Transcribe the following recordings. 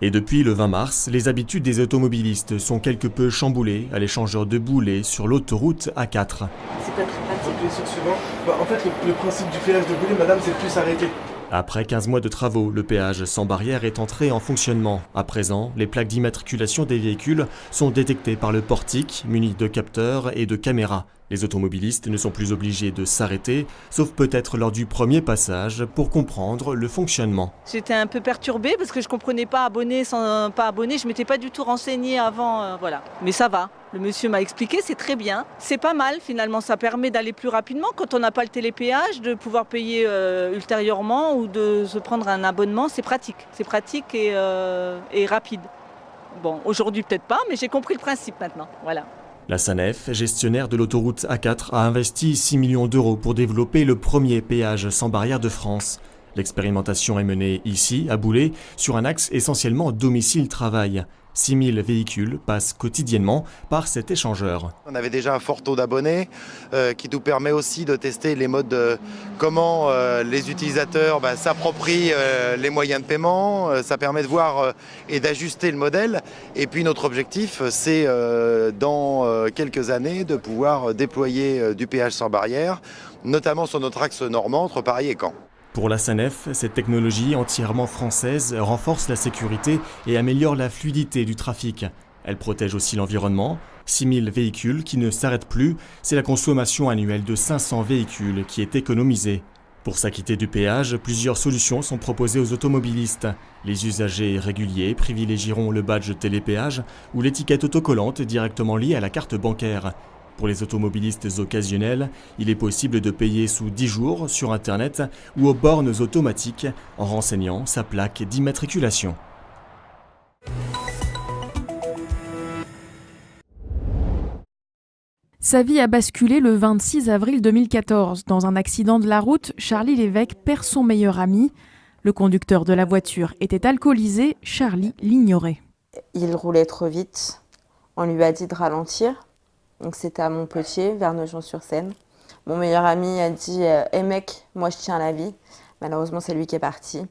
Et depuis le 20 mars, les habitudes des automobilistes sont quelque peu chamboulées à l'échangeur de Boulay sur l'autoroute A4. C'est pas très pratique. Appuyez sur suivant. En fait, le principe du péage de Boulay, madame, c'est de plus s'arrêter. Après 15 mois de travaux, le péage sans barrière est entré en fonctionnement. À présent, les plaques d'immatriculation des véhicules sont détectées par le portique, muni de capteurs et de caméras. Les automobilistes ne sont plus obligés de s'arrêter, sauf peut-être lors du premier passage, pour comprendre le fonctionnement. J'étais un peu perturbée parce que je ne comprenais pas abonné sans pas abonné. Je ne m'étais pas du tout renseignée avant. Voilà. Mais ça va. Le monsieur m'a expliqué, c'est très bien. C'est pas mal finalement, ça permet d'aller plus rapidement quand on n'a pas le télépéage, de pouvoir payer ultérieurement ou de se prendre un abonnement. C'est pratique. C'est pratique et rapide. Bon, aujourd'hui peut-être pas, mais j'ai compris le principe maintenant. Voilà. La SANEF, gestionnaire de l'autoroute A4, a investi 6 millions d'euros pour développer le premier péage sans barrière de France. L'expérimentation est menée ici, à Boulay, sur un axe essentiellement domicile-travail. 6 000 véhicules passent quotidiennement par cet échangeur. On avait déjà un fort taux d'abonnés qui nous permet aussi de tester les modes, comment les utilisateurs s'approprient les moyens de paiement. Ça permet de voir et d'ajuster le modèle. Et puis notre objectif, c'est dans quelques années de pouvoir déployer du péage sans barrière, notamment sur notre axe normand entre Paris et Caen. Pour la SANEF, cette technologie entièrement française renforce la sécurité et améliore la fluidité du trafic. Elle protège aussi l'environnement. 6 000 véhicules qui ne s'arrêtent plus, c'est la consommation annuelle de 500 véhicules qui est économisée. Pour s'acquitter du péage, plusieurs solutions sont proposées aux automobilistes. Les usagers réguliers privilégieront le badge télépéage ou l'étiquette autocollante directement liée à la carte bancaire. Pour les automobilistes occasionnels, il est possible de payer sous 10 jours sur Internet ou aux bornes automatiques en renseignant sa plaque d'immatriculation. Sa vie a basculé le 26 avril 2014. Dans un accident de la route, Charlie Lévesque perd son meilleur ami. Le conducteur de la voiture était alcoolisé, Charlie l'ignorait. Il roulait trop vite. On lui a dit de ralentir. Donc c'était à Montpellier, vers Nogent-sur-Seine. Mon meilleur ami a dit « Hey mec, moi je tiens la vie ». Malheureusement, c'est lui qui est parti.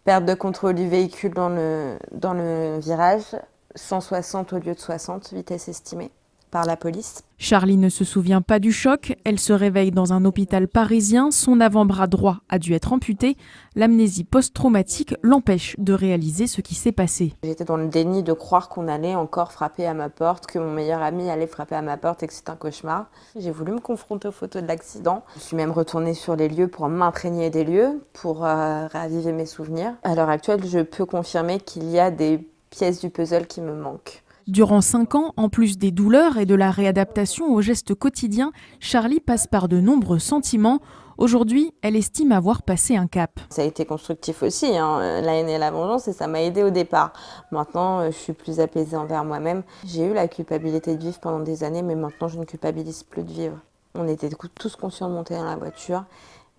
Perte de contrôle du véhicule dans le virage, 160 au lieu de 60, vitesse estimée par la police. Charlie ne se souvient pas du choc. Elle se réveille dans un hôpital parisien. Son avant-bras droit a dû être amputé. L'amnésie post-traumatique l'empêche de réaliser ce qui s'est passé. J'étais dans le déni de croire qu'on allait encore frapper à ma porte, que mon meilleur ami allait frapper à ma porte et que c'est un cauchemar. J'ai voulu me confronter aux photos de l'accident. Je suis même retournée sur les lieux pour m'imprégner des lieux, pour raviver mes souvenirs. À l'heure actuelle, je peux confirmer qu'il y a des pièces du puzzle qui me manquent. Durant 5 ans, en plus des douleurs et de la réadaptation aux gestes quotidiens, Charlie passe par de nombreux sentiments. Aujourd'hui, elle estime avoir passé un cap. Ça a été constructif aussi, la haine et la vengeance, et ça m'a aidée au départ. Maintenant, je suis plus apaisée envers moi-même. J'ai eu la culpabilité de vivre pendant des années, mais maintenant, je ne culpabilise plus de vivre. On était tous conscients de monter dans la voiture,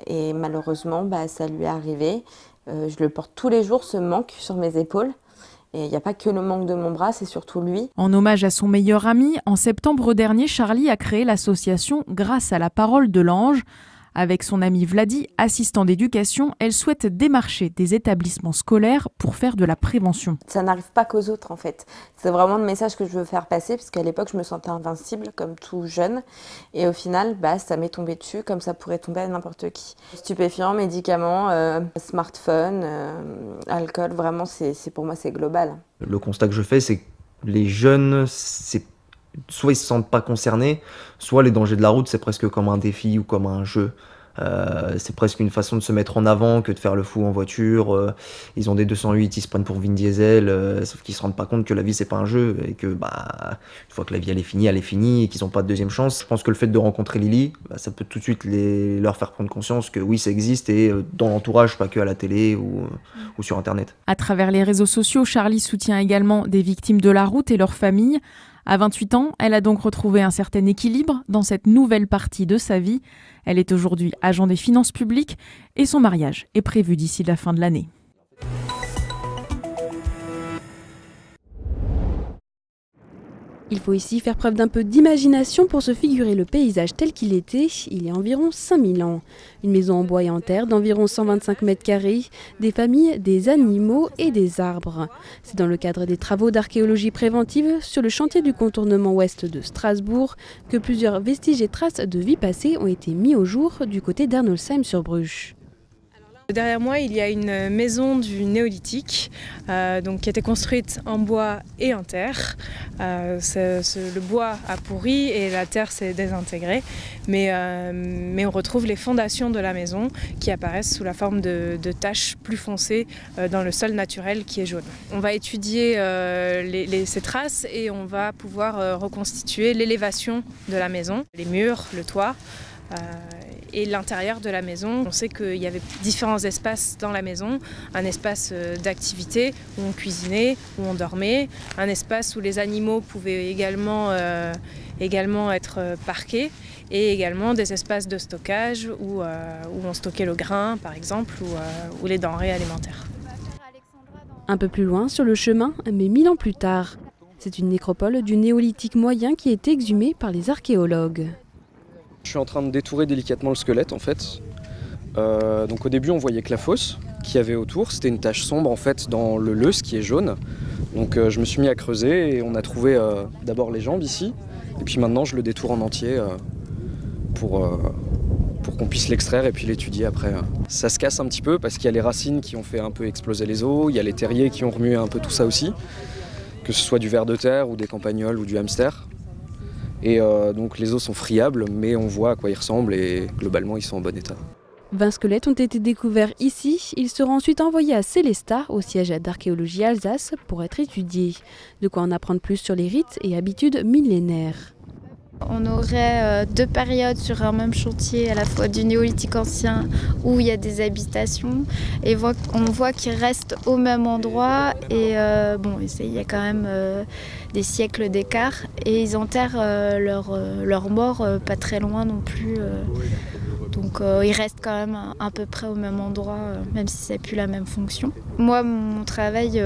et malheureusement, ça lui est arrivé. Je le porte tous les jours, ce manque sur mes épaules. Et il n'y a pas que le manque de mon bras, c'est surtout lui. En hommage à son meilleur ami, en septembre dernier, Charlie a créé l'association Grâce à la parole de l'ange. Avec son ami Vladi, assistant d'éducation, elle souhaite démarcher des établissements scolaires pour faire de la prévention. Ça n'arrive pas qu'aux autres en fait. C'est vraiment le message que je veux faire passer parce qu'à l'époque je me sentais invincible comme tout jeune et au final ça m'est tombé dessus comme ça pourrait tomber à n'importe qui. Stupéfiants, médicaments, smartphone, alcool, vraiment pour moi c'est global. Le constat que je fais c'est que les jeunes, soit ils se sentent pas concernés, soit les dangers de la route c'est presque comme un défi ou comme un jeu. C'est presque une façon de se mettre en avant que de faire le fou en voiture. Ils ont des 208, ils se prennent pour Vin Diesel, sauf qu'ils se rendent pas compte que la vie c'est pas un jeu et que une fois que la vie elle est finie et qu'ils ont pas de deuxième chance. Je pense que le fait de rencontrer Lily, ça peut tout de suite leur faire prendre conscience que oui ça existe et dans l'entourage, pas que à la télé ou sur internet. À travers les réseaux sociaux, Charlie soutient également des victimes de la route et leurs familles. À 28 ans, elle a donc retrouvé un certain équilibre dans cette nouvelle partie de sa vie. Elle est aujourd'hui agent des finances publiques et son mariage est prévu d'ici la fin de l'année. Il faut ici faire preuve d'un peu d'imagination pour se figurer le paysage tel qu'il était il y a environ 5000 ans. Une maison en bois et en terre d'environ 125 mètres carrés, des familles, des animaux et des arbres. C'est dans le cadre des travaux d'archéologie préventive sur le chantier du contournement ouest de Strasbourg que plusieurs vestiges et traces de vie passée ont été mis au jour du côté d'Arnolsheim-sur-Bruche. Derrière moi, il y a une maison du néolithique qui a été construite en bois et en terre. Le bois a pourri et la terre s'est désintégrée, mais on retrouve les fondations de la maison qui apparaissent sous la forme de taches plus foncées dans le sol naturel qui est jaune. On va étudier ces traces et on va pouvoir reconstituer l'élévation de la maison, les murs, le toit. Et l'intérieur de la maison. On sait qu'il y avait différents espaces dans la maison, un espace d'activité où on cuisinait, où on dormait, un espace où les animaux pouvaient également être parqués et également des espaces de stockage où on stockait le grain par exemple ou les denrées alimentaires. Un peu plus loin sur le chemin, mais 1000 ans plus tard, c'est une nécropole du néolithique moyen qui est exhumée par les archéologues. Je suis en train de détourer délicatement le squelette en fait. Donc au début on voyait que la fosse qu'il y avait autour, c'était une tache sombre en fait dans le leus qui est jaune. Donc je me suis mis à creuser et on a trouvé d'abord les jambes ici. Et puis maintenant je le détourne en entier pour qu'on puisse l'extraire et puis l'étudier après. Ça se casse un petit peu parce qu'il y a les racines qui ont fait un peu exploser les os, il y a les terriers qui ont remué un peu tout ça aussi, que ce soit du ver de terre ou des campagnols ou du hamster. Et donc les os sont friables, mais on voit à quoi ils ressemblent et globalement ils sont en bon état. 20 squelettes ont été découverts ici. Ils seront ensuite envoyés à Sélestat, au siège d'archéologie Alsace, pour être étudiés. De quoi en apprendre plus sur les rites et habitudes millénaires. On aurait deux périodes sur un même chantier, à la fois du néolithique ancien où il y a des habitations et on voit qu'ils restent au même endroit et il y a quand même des siècles d'écart et ils enterrent leurs morts pas très loin non plus. Donc ils restent quand même à peu près au même endroit, même si ça n'a plus la même fonction. Moi, mon travail,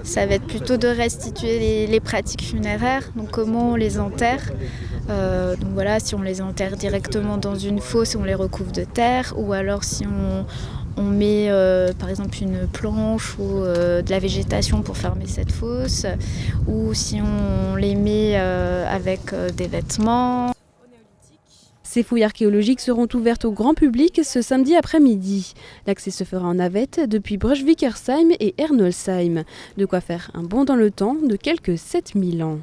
ça va être plutôt de restituer les pratiques funéraires, donc comment on les enterre. Donc voilà, si on les enterre directement dans une fosse, on les recouvre de terre, ou alors si on met par exemple une planche ou de la végétation pour fermer cette fosse, ou si on les met avec des vêtements. Ces fouilles archéologiques seront ouvertes au grand public ce samedi après-midi. L'accès se fera en navette depuis Bruch-Wickersheim et Ernolsheim. De quoi faire un bond dans le temps de quelques 7000 ans.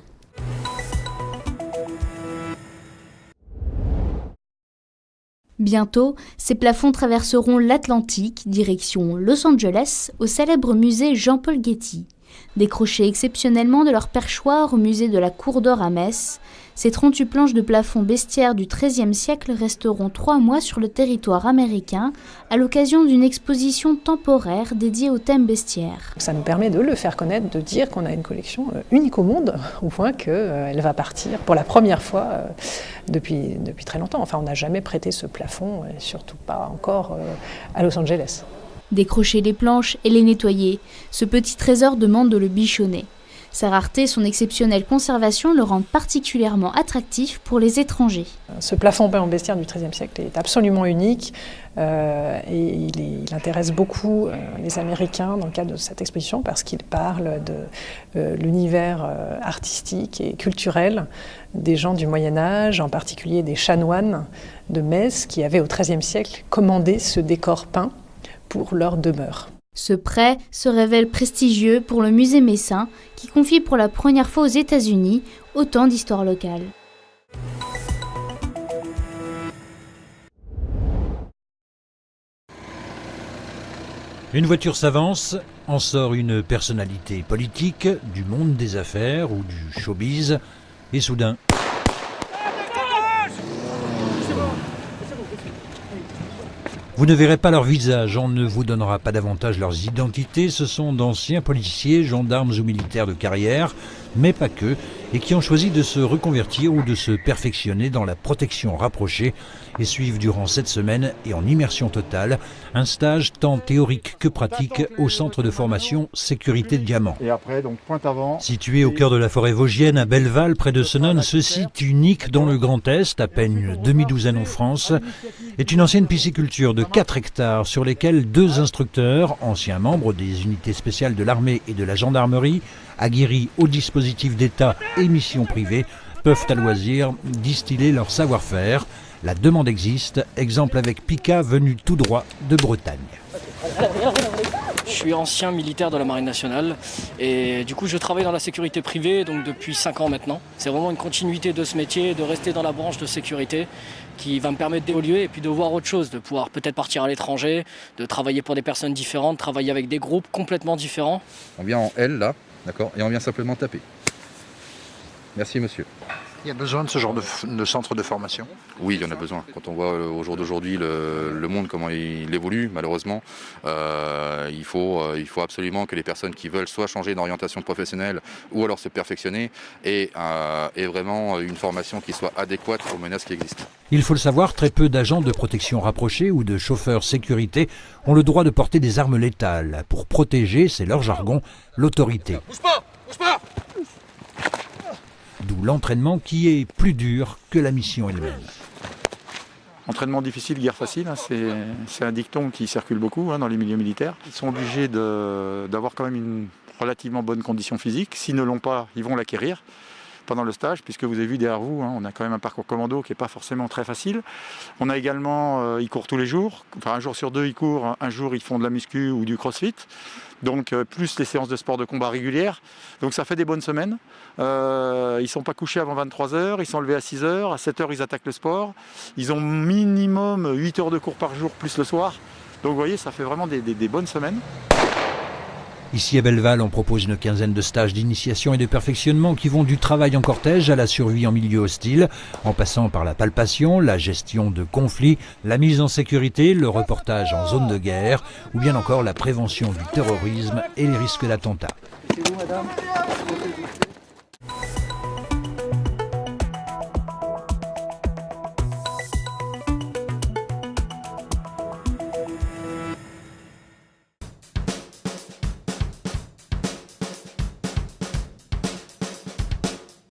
Bientôt, ces plafonds traverseront l'Atlantique, direction Los Angeles, au célèbre musée Jean-Paul Getty. Décrochés exceptionnellement de leur perchoir au musée de la Cour d'Or à Metz, ces 38 planches de plafond bestiaires du XIIIe siècle resteront 3 mois sur le territoire américain à l'occasion d'une exposition temporaire dédiée au thème bestiaire. Ça nous permet de le faire connaître, de dire qu'on a une collection unique au monde, au point qu'elle va partir pour la première fois depuis très longtemps. Enfin, on n'a jamais prêté ce plafond, et surtout pas encore à Los Angeles. Décrocher les planches et les nettoyer, ce petit trésor demande de le bichonner. Sa rareté et son exceptionnelle conservation le rendent particulièrement attractif pour les étrangers. Ce plafond peint en bestiaire du XIIIe siècle est absolument unique et il intéresse beaucoup les Américains dans le cadre de cette exposition parce qu'il parle de l'univers artistique et culturel des gens du Moyen-Âge, en particulier des chanoines de Metz qui avaient au XIIIe siècle commandé ce décor peint pour leur demeure. Ce prêt se révèle prestigieux pour le musée messin qui confie pour la première fois aux États-Unis autant d'histoire locale. Une voiture s'avance, en sort une personnalité politique, du monde des affaires ou du showbiz, et soudain... Vous ne verrez pas leur visage, on ne vous donnera pas davantage leurs identités, ce sont d'anciens policiers, gendarmes ou militaires de carrière, mais pas que, et qui ont choisi de se reconvertir ou de se perfectionner dans la protection rapprochée et suivent durant cette semaine et en immersion totale un stage tant théorique que pratique au centre de formation Sécurité Diamant. Et après, donc pointe avant. Situé au cœur de la forêt vosgienne à Belleval, près de Senones, ce site unique dans le Grand Est, à peine une demi-douzaine en France, est une ancienne pisciculture de 4 hectares sur lesquels 2 instructeurs, anciens membres des unités spéciales de l'armée et de la gendarmerie, aguerris aux dispositifs d'État et missions privées, peuvent à loisir distiller leur savoir-faire. La demande existe, exemple avec Pika venu tout droit de Bretagne. Je suis ancien militaire de la Marine nationale et du coup je travaille dans la sécurité privée donc depuis 5 ans maintenant. C'est vraiment une continuité de ce métier, de rester dans la branche de sécurité qui va me permettre d'évoluer et puis de voir autre chose, de pouvoir peut-être partir à l'étranger, de travailler pour des personnes différentes, travailler avec des groupes complètement différents. On vient en L là, d'accord, et on vient simplement taper. Merci monsieur. Il y a besoin de ce genre de centre de formation? Oui, il y en a besoin. Quand on voit au jour d'aujourd'hui le monde, comment il évolue, malheureusement, il faut absolument que les personnes qui veulent soit changer d'orientation professionnelle ou alors se perfectionner aient vraiment une formation qui soit adéquate aux menaces qui existent. Il faut le savoir, très peu d'agents de protection rapprochée ou de chauffeurs sécurité ont le droit de porter des armes létales pour protéger, c'est leur jargon, l'autorité. Bouge pas! Bouge pas! D'où l'entraînement qui est plus dur que la mission elle-même. Entraînement difficile, guerre facile, hein, c'est un dicton qui circule beaucoup dans les milieux militaires. Ils sont obligés d'avoir quand même une relativement bonne condition physique. S'ils ne l'ont pas, ils vont l'acquérir pendant le stage, puisque vous avez vu derrière vous, on a quand même un parcours commando qui n'est pas forcément très facile. On a également, ils courent tous les jours, enfin un jour sur 2 ils courent, un jour ils font de la muscu ou du crossfit, donc plus les séances de sport de combat régulières, donc ça fait des bonnes semaines. Ils ne sont pas couchés avant 23h, ils sont levés à 6h, à 7h ils attaquent le sport, ils ont minimum 8 heures de cours par jour plus le soir, donc vous voyez ça fait vraiment des bonnes semaines. Ici à Belleval, on propose une quinzaine de stages d'initiation et de perfectionnement qui vont du travail en cortège à la survie en milieu hostile, en passant par la palpation, la gestion de conflits, la mise en sécurité, le reportage en zone de guerre, ou bien encore la prévention du terrorisme et les risques d'attentats. C'est vous, madame?